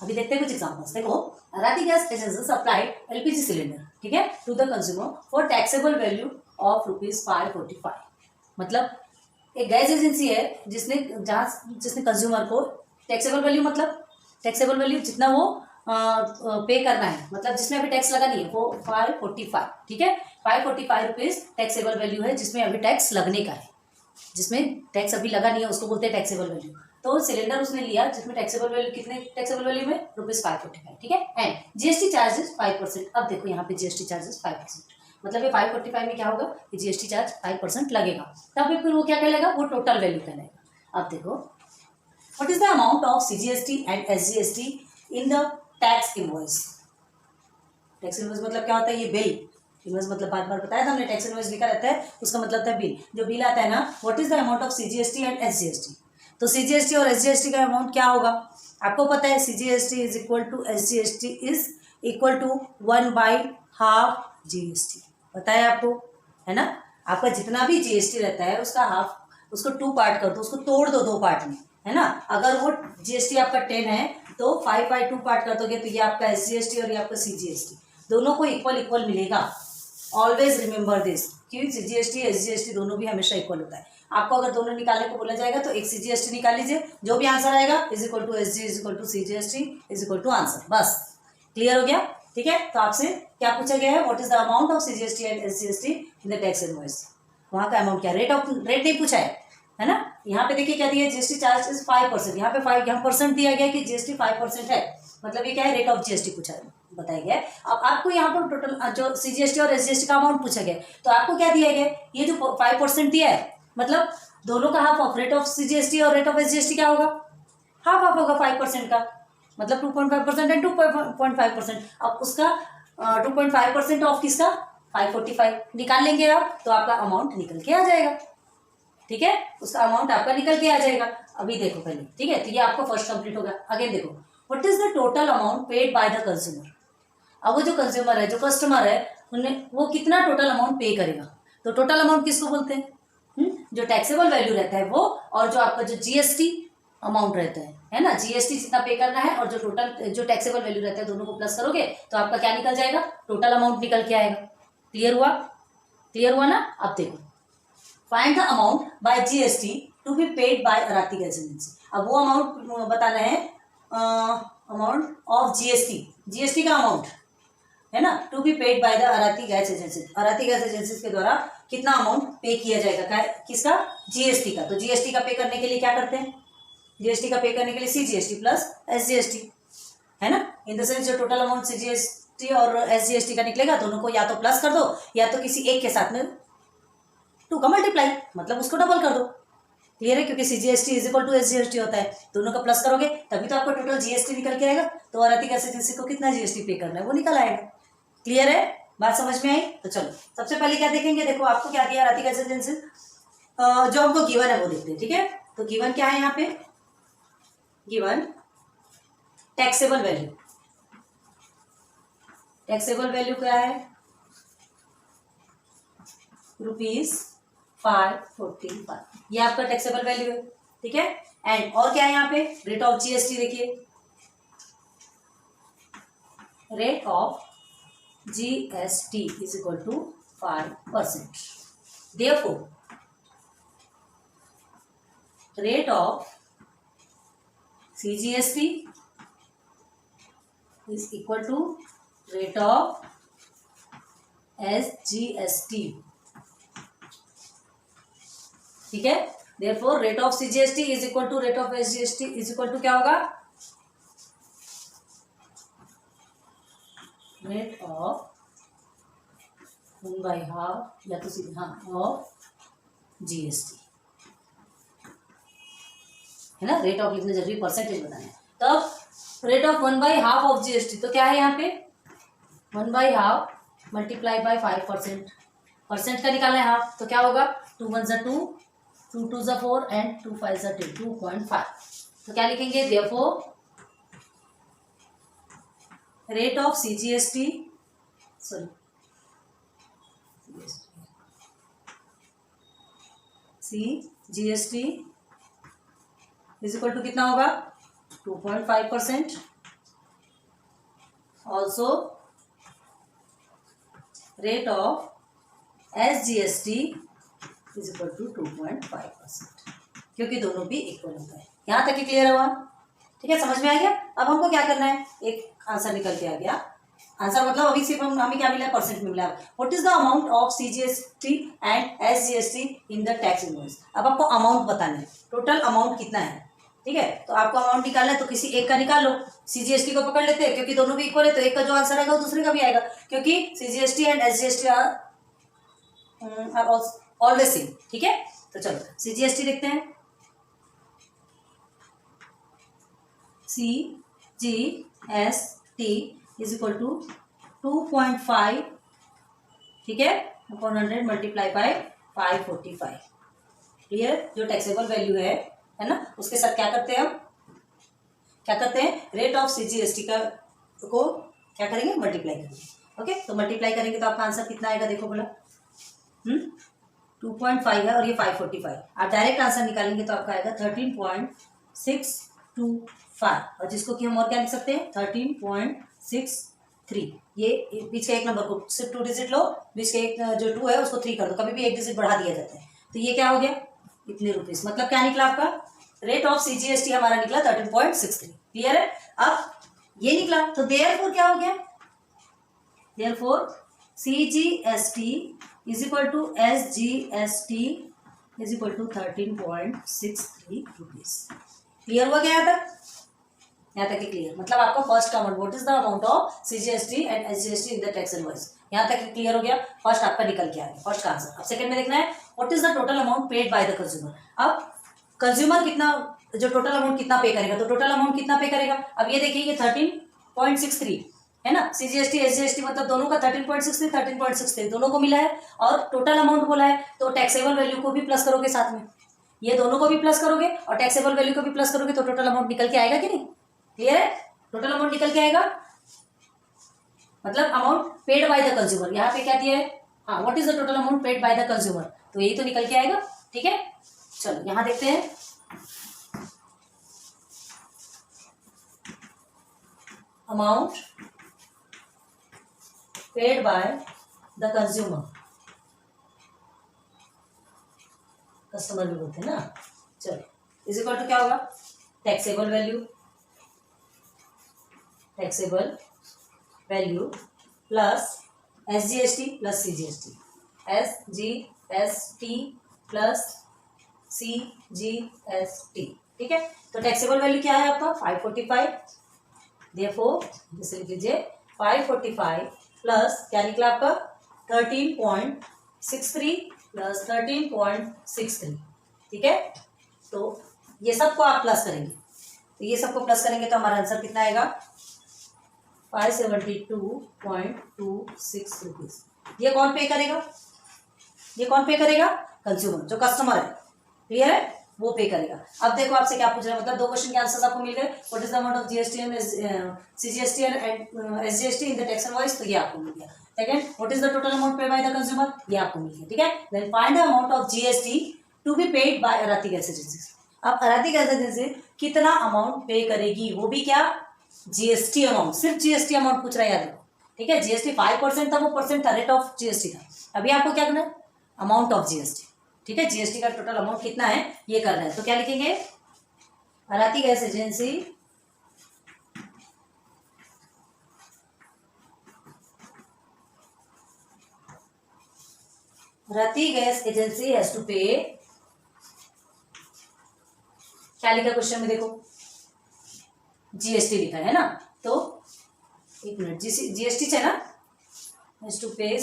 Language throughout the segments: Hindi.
अभी देखते हैं कुछ एग्जांपल्स। देखो, Arati gas agency supplied LPG cylinder, ठीक है, to the consumer for taxable value of ₹545। मतलब एक गैस एजेंसी है जिसने कंज्यूमर को टैक्सेबल वैल्यू, मतलब टैक्सेबल वैल्यू जितना वो पे करना है, मतलब जिसमें अभी टैक्स लगा नहीं है, वो 545, ठीक है, ₹545 टैक्सेबल वैल्यू है जिसमें अभी टैक्स लगने का है। जिसमें टैक्स अभी लगा नहीं है उसको बोलते हैं टैक्सेबल वैल्यू। तो सिलेंडर उसने लिया जिसमें टैक्सेबल वैल्यू कितने टैक्सेबल वैल्यू में ₹545, ठीक है, एंड जीएसटी चार्जेस 5%। अब देखो यहाँ पे जीएसटी चार्जेस 5%, मतलब ये 545 में क्या होगा कि जीएसटी चार्ज 5% लगेगा, तब फिर वो क्या कहलाएगा, वो टोटल वैल्यू कहलाएगा। अब देखो, what is the amount of CGST and SGST in the tax invoice. Tax invoice मतलब क्या होता है, ये बिल। इनवॉइस मतलब बार बार बताया था हमने, टैक्स इनवॉइस लिखा रहता है, उसका मतलब होता है बिल। जो बिल आता है ना, what is the amount of CGST and SGST. तो सीजीएसटी और एसजीएसटी का अमाउंट क्या होगा, आपको पता है, CGST is equal to SGST is equal to 1/2 GST, पता है आपको, है ना। आपका जितना भी जीएसटी रहता है उसका हाफ, उसको 2 पार्ट कर दो, उसको तोड़ दो 2 पार्ट में, है ना। अगर वो जीएसटी आपका 10 है तो 5/2 पार्ट कर दोगे तो ये आपका एसजीएसटी और ये आपका सीजीएसटी दोनों को इक्वल इक्वल मिलेगा। ऑलवेज रिमेंबर दिस, क्योंकि सीजीएसटी एसजीएसटी दोनों भी हमेशा इक्वल होता है। आपको अगर दोनों निकालने को बोला जाएगा तो एक सीजीएसटी निकाल लीजिए, जो भी आंसर आएगा is equal to SG is equal to CGST is equal to answer. बस क्लियर हो गया, ठीक है। तो आपसे क्या पूछा गया है, what is the amount of CGST and SGST in the tax invoice. वहाँ का अमाउंट क्या, रेट नहीं पूछा है ना। यहाँ पे देखिए क्या दिया है, जीएसटी चार्ज इज 5%, यहाँ पे 5 यहाँ परसेंट दिया गया कि जीएसटी 5% है, मतलब ये क्या है, रेट ऑफ जीएसटी पूछा है, बताया गया है। अब आपको यहाँ पर टोटल जो सीजीएसटी और एसजीएसटी का अमाउंट पूछा गया, तो आपको क्या दिया गया, ये जो 5% दिया है, मतलब दोनों का half of rate of CGST और रेट ऑफ एसजीएसटी क्या होगा, हाफ हाफ होगा 5% का, मतलब 2.5% एंड 2.5%। अब उसका 2.5% ऑफ किसका, 545 निकाल लेंगे आप, तो आपका अमाउंट निकल के आ जाएगा, ठीक है, उसका अमाउंट आपका निकल के आ जाएगा। अभी देखो पहले, ठीक है, तो ये आपका फर्स्ट कंप्लीट होगा। अगेन देखो, what is the total amount paid by the consumer. अब वो जो कंज्यूमर है, जो कस्टमर है, उन्हें वो कितना टोटल अमाउंट पे करेगा। तो टोटल अमाउंट किसको बोलते हैं, जो टैक्सेबल वैल्यू रहता है वो, और जो आपका जो जीएसटी अमाउंट रहता है ना, जीएसटी जितना पे करना है और जो टोटल जो टैक्सेबल वैल्यू रहता है, दोनों को प्लस करोगे तो आपका क्या निकल जाएगा, टोटल अमाउंट निकल के आएगा। क्लियर हुआ ना। अब देखो, find the amount by GST to be paid by Arati gas agency. अब वो अमाउंट बताना है, अमाउंट ऑफ जीएसटी का अमाउंट है ना, to be paid by the Arati gas agency. Arati gas agency के द्वारा कितना अमाउंट पे किया जाएगा, किसका, जीएसटी का। तो जीएसटी का पे करने के लिए क्या करते हैं, जीएसटी का पे करने के लिए सीजीएसटी प्लस एसजीएसटी, है ना। इन द सेंस जो टोटल अमाउंट सीजीएसटी और एसजीएसटी का निकलेगा, दोनों को या तो प्लस कर दो या तो किसी एक के साथ में 2 का मल्टीप्लाई, मतलब उसको डबल कर दो। क्लियर है, क्योंकि CGST is equal to SGST होता है, दोनों का प्लस करोगे तभी तो आपको टोटल जीएसटी निकल के आएगा। तो अराती गैस एजेंसी को कितना जीएसटी पे करना है वो निकल आएगा। क्लियर है, बात समझ में आई। तो चलो सबसे पहले क्या देखेंगे, देखो आपको क्या दिया अराती गैस एजेंसी, जो हमको गिवन है वो देखते हैं, ठीक है। तो गिवन क्या है यहाँ पे, given taxable value. Taxable value क्या है, ₹545, ये आपका टैक्सेबल वैल्यू है, ठीक है। एंड और क्या है यहाँ पे, रेट ऑफ जीएसटी। देखिए, rate of GST is equal to 5%। Therefore rate of CGST is equal to rate of SGST, ठीक है। Therefore rate of CGST is equal to rate of SGST is equal to क्या होगा, रेट ऑफ 1/2 या तो ऑफ जीएसटी, है ना। रेट ऑफ लिखने जरूरी, परसेंटेज बताना है। तब रेट ऑफ 1/2 ऑफ जीएसटी, तो क्या है यहाँ पे 1/2 मल्टीप्लाई बाय 5%, परसेंट का निकालना है हाफ, तो क्या होगा 2 1 जा 2, 2 2 जा 4 एंड 2 5 जा 10, 2.5। तो क्या लिखेंगे, therefore rate of CGST, sorry CGST is equal to कितना होगा 2.5%, also rate of SGST is equal to 2.5%, क्योंकि दोनों भी इक्वल होता है। यहाँ तक ही क्लियर हुआ? ठीक है, समझ में आ गया? अब हमको क्या करना है, एक आंसर निकल के आ गया। आंसर मतलब अभी सिर्फ हमें क्या मिला है, परसेंट में मिला। What is the amount of CGST and SGST in the tax invoice. अब आपको अमाउंट बताना है, टोटल अमाउंट कितना है। ठीक है, तो आपको अमाउंट निकालना है, तो किसी एक का निकाल लो। CGST को पकड़ लेते हैं, क्योंकि दोनों भी इक्वल है, तो एक का जो आंसर आएगा वो दूसरे का भी आएगा, क्योंकि CGST and SGST are always same. ठीक है, तो चलो CGST देखते हैं। CGST इज इक्वल टू 2.5, ठीक है, अपॉन 100 मल्टीप्लाई बाय 545। क्लियर? जो टैक्सेबल वैल्यू है ना, उसके साथ क्या करते हैं हम, क्या करते हैं, रेट ऑफ CGST का को क्या करेंगे, मल्टीप्लाई करेंगे। ओके, तो मल्टीप्लाई करेंगे तो आपका आंसर कितना आएगा, देखो बोला 2.5 है और ये 545। आप डायरेक्ट आंसर निकालेंगे तो आपका आएगा 13.625, और जिसको कि हम और क्या लिख सकते हैं, 13.63। ये बीच के एक नंबर को सिर्फ 2 डिजिट लो, बीच के एक जो 2 है उसको 3 कर दो, कभी भी एक डिजिट बढ़ा दिया जाता है। तो ये क्या हो गया, इतने रुपीस। मतलब क्या निकला आपका, रेट ऑफ CGST हमारा निकला 13.63। क्लियर है? अब ये निकला, तो देयरफॉर क्या हो गया, therefore CGST is equal to SGST is equal to 13.63 rupees. Clear हुआ क्या यहाँ तक? यहाँ तक ही क्लियर। मतलब आपका first amount, what is the amount of CGST and SGST in the tax invoice, यहाँ तक क्लियर हो गया। फर्स्ट आपका निकल के आ गया, फर्स्ट का आंसर। अब सेकंड में देखना है, what is the total amount paid by the consumer. अब कंज्यूमर कितना, जो टोटल अमाउंट कितना पे करेगा, तो टोटल अमाउंट कितना पे करेगा। अब ये देखिए, ये 13.63 है ना, CGST SGST मतलब दोनों का 13.63 दोनों को मिला है, और टोटल अमाउंट बोला है, तो टैक्सेबल वैल्यू को भी प्लस करोगे साथ में, ये दोनों को भी प्लस करोगे और टैक्सेबल वैल्यू को भी प्लस करोगे, तो टोटल अमाउंट निकल के आएगा कि नहीं। क्लियर है? टोटल अमाउंट निकल के आएगा, मतलब amount paid by the consumer. यहाँ पे क्या दिया है, हाँ, what is the total amount paid by the consumer, तो यही तो निकल के आएगा। ठीक है, चलो यहाँ देखते हैं, amount paid by the consumer, customer भी बोलते हैं ना। चलो, इज इक्वल टू क्या होगा, taxable value, taxable value plus SGST plus CGST, SGST plus CGST। ठीक है, तो टैक्सेबल वैल्यू क्या है आपका 545, देयरफॉर जैसे लिख लीजिए 545 प्लस क्या निकला आपका 13.63 प्लस 13.63। ठीक है, तो ये सबको आप प्लस करेंगे, तो ये सबको प्लस करेंगे तो हमारा आंसर कितना आएगा 572.26 रुपीज। ये कौन पे करेगा, ये कौन पे करेगा, कंज्यूमर, जो कस्टमर है। क्लियर है, वो पे करेगा। अब देखो आपसे क्या पूछ रहा है, मतलब 2 क्वेश्चन के आंसर्स आपको मिल गए। What is the amount of GST and CGST and SGST in the tax invoice, तो ये आपको मिल गया। Second, what is the total amount paid by the consumer, ये आपको मिल गया। ठीक है, then find the amount of GST to be paid by Arati gas agency. अब अराती गैस एजेंसी कितना अमाउंट पे करेगी, वो भी क्या, GST अमाउंट, सिर्फ GST अमाउंट पूछ रहा है, याद रखो। ठीक है, GST 5% था, वो परसेंट था, रेट ऑफ GST था। अभी आपको क्या करना है, अमाउंट ऑफ GST। ठीक है, GST का टोटल अमाउंट कितना है ये करना है, तो क्या लिखेंगे, Arati gas agency Arati gas agency has to pay, क्या लिखा क्वेश्चन में देखो, GST लिखा है ना, तो एक मिनट, GST है ना, हैज टू पे,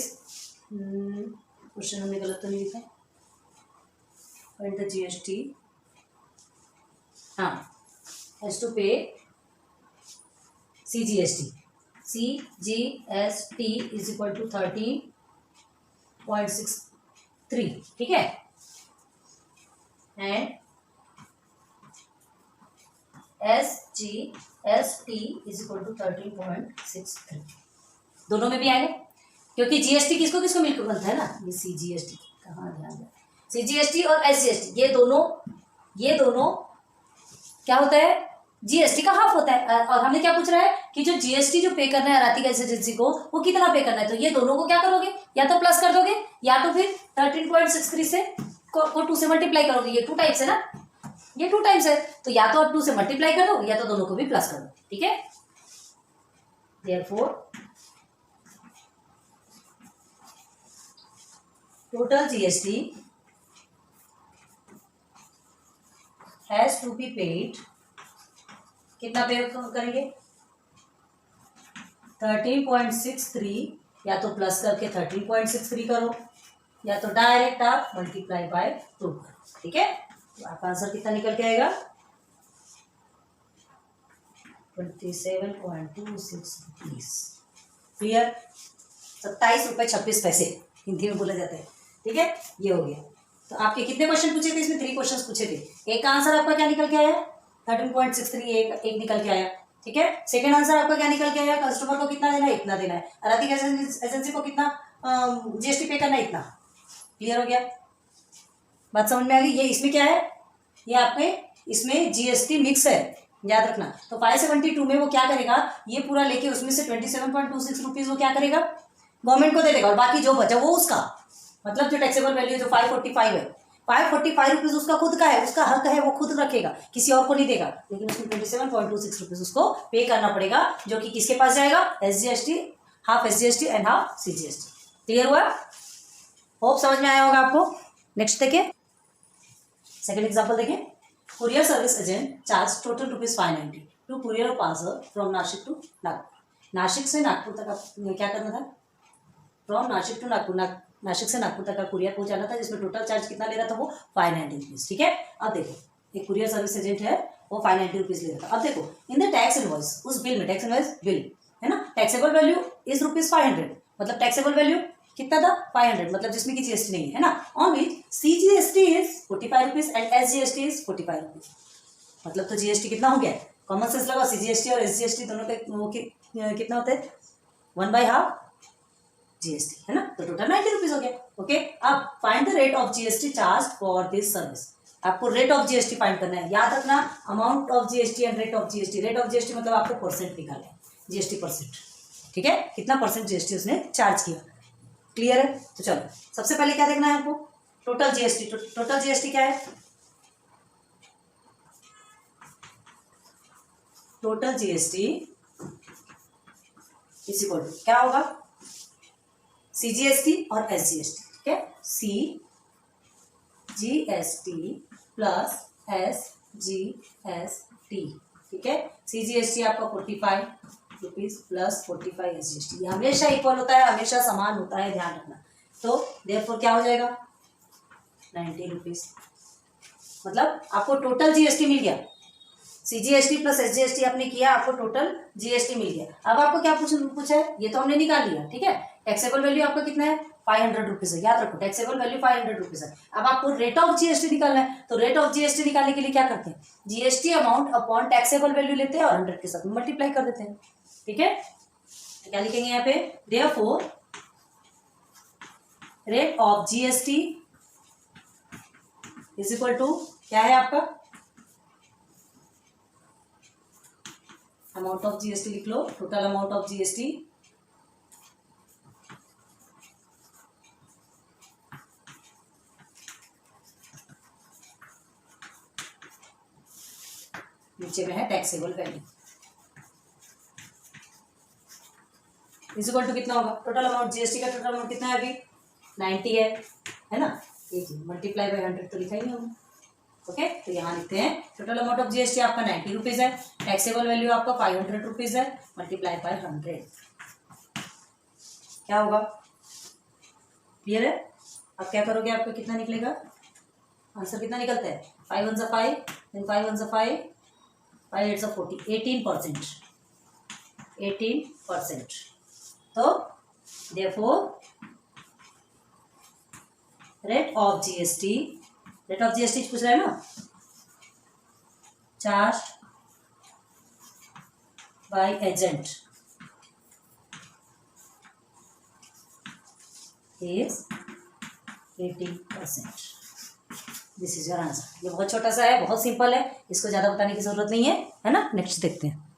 क्वेश्चन हमने गलत तो नहीं लिखा है, find the GST, हाँ, has to pay CGST is equal to 13.63। ठीक है, and SGST is equal to 13.63। दोनों में भी आएगा, क्योंकि GST किसको किसको मिलकर बनता है ना, ये CGST, कहाँ ध्यान दें, CGST और SGST ये दोनों क्या होता है, जीएसटी का हाफ होता है। और हमें क्या पूछ रहा है कि जो जीएसटी जो पे करना है अराती गैस एजेंसी को वो कितना पे करना है, तो ये दोनों को क्या करोगे, या तो प्लस कर दोगे या तो फिर 13.63 से को 2 से मल्टीप्लाई करोगे। ये 2 टाइप्स है ना, ये 2 टाइम्स है, तो या तो आप 2 से मल्टीप्लाई कर दो या तो दोनों को भी प्लस कर दो। ठीक है, therefore total GST has to be paid, कितना पे करेंगे 13.63, या तो प्लस करके 13.63 करो या तो डायरेक्ट आप मल्टीप्लाई बाय 2 करो। ठीक है, तो आपका आंसर कितना निकल के आएगा 27.26 रुपीज। क्लियर, 27 रुपये 26 पैसे हिंदी में बोला जाता है। ठीक है, ये हो गया। तो आपके कितने क्वेश्चन पूछे थे, इसमें 3 क्वेश्चन पूछे थे। एक का आंसर आपका क्या निकल के आया 13.63, एक निकल के आया। ठीक है, सेकंड आंसर आपका क्या निकल के आया, कस्टमर को कितना देना है, इतना देना है। अराती गैस एजेंसी को कितना जीएसटी पे करना है, इतना। क्लियर हो गया, बात समझ में आ गई। ये इसमें क्या है, ये आपके इसमें जीएसटी मिक्स है, याद रखना। तो 572 में वो क्या करेगा, ये पूरा लेके उसमें से 27.26 रुपीज वो क्या करेगा, गवर्नमेंट को दे देगा, और बाकी जो बचा वो उसका, मतलब जो टैक्सेबल वैल्यू जो 545 है, 545 रुपीज उसका खुद का है, उसका हक है, वो खुद रखेगा, किसी और को नहीं देगा। लेकिन उसमें 27.26 रुपीज उसको पे करना पड़ेगा, जो कि किसके पास जाएगा, SGST, half SGST and half CGST. Clear हुआ, होप समझ में आया होगा आपको। नेक्स्ट देखिए, सेकंड एग्जांपल देखिए। Courier service agent charge total ₹590 to courier parcel from Nashik to Nagpur. Nashik से नागपुर तक आप क्या करना था, फ्रॉम नासिक टू नागपुर, नासिक से नागपुर तक का कुरियर पहुंचाना था, जिसमें टोटल चार्ज कितना ले रहा था वो 590 रुपीज। ठीक है, अब देखो एक कुरियर सर्विस एजेंट है, वो 590 रुपीज ले रहा था। अब देखो इन द टैक्स इनवॉइस, उस बिल में, टैक्स इनवॉइस बिल है ना, टैक्सेबल वैल्यू इज ₹500, मतलब टैक्सेबल वैल्यू कितना था 500, मतलब जिसमें की जीएसटी नहीं है ना। On which CGST is 45 rupees and SGST is 45 rupees, मतलब तो जीएसटी कितना हो गया, कॉमन सेंस लगाओ, सीजीएसटी और एसजीएसटी दोनों का कितना होता है 1/2 जीएसटी है ना, तो टोटल 90 रुपीज हो गया। ओके, अब find the rate of GST charge for this service. आपको रेट ऑफ जीएसटी फाइंड करना है, याद रखना, amount of GST and rate of GST. Rate of GST मतलब आपको परसेंट निकालना है, जीएसटी परसेंट। ठीक है, कितना परसेंट जीएसटी उसने चार्ज किया। क्लियर है, तो चलो सबसे पहले क्या देखना है आपको, टोटल जीएसटी। टोटल जीएसटी क्या है, total GST is equal to क्या होगा, सीजीएसटी और एसजीएसटी। ठीक है, सीजीएसटी प्लस एसजीएसटी। ठीक है, सीजीएसटी आपका 45 रुपीज प्लस 45 एसजीएसटी, ये हमेशा इक्वल होता है, हमेशा समान होता है, ध्यान रखना। तो देयरफॉर क्या हो जाएगा 90 रुपीज, मतलब आपको टोटल जीएसटी मिल गया, सीजीएसटी प्लस एसजीएसटी आपने किया, आपको टोटल जीएसटी मिल गया। अब आपको क्या पूछा है, ये तो हमने निकाल लिया। ठीक है, टैक्सेबल वैल्यू आपका कितना है 500 रुपीज है, याद रखो टैक्सेबल वैल्यू 500 रुपीज है। अब आपको रेट ऑफ जीएसटी निकालना है, तो रेट ऑफ जीएसटी निकालने के लिए क्या करते हैं, GST amount upon taxable value लेते हैं और 100 के साथ मल्टीप्लाई कर देते हैं। ठीक है, तो क्या लिखेंगे यहाँ पे, therefore rate of GST is equal to क्या है आपका, अमाउंट ऑफ जीएसटी लिख लो, टोटल अमाउंट ऑफ जीएसटी नीचे में है taxable value is equal to कितना होगा, टोटल अमाउंट जीएसटी का टोटल अमाउंट कितना है अभी 90 है ना, एक मल्टीप्लाई बाय 100 तो लिखा ही नहीं होगा। ओके, तो यहाँ लिखते हैं टोटल अमाउंट ऑफ जीएसटी आपका 90 रुपीज है, टैक्सेबल वैल्यू आपका 500 रुपीज है, मल्टीप्लाई बाय 100 क्या होगा, क्लियर है। अब क्या करोगे, आपका कितना निकलेगा, आंसर कितना निकलता है 5 1 5 देन 5 1 5 5 8 40, 18%। तो देयरफॉर रेट ऑफ जीएसटी पूछ रहा है ना, charge by agent is 18%। This is your answer. ये बहुत छोटा सा है, बहुत सिंपल है, इसको ज़्यादा बताने की जरूरत नहीं है ना। नेक्स्ट देखते हैं।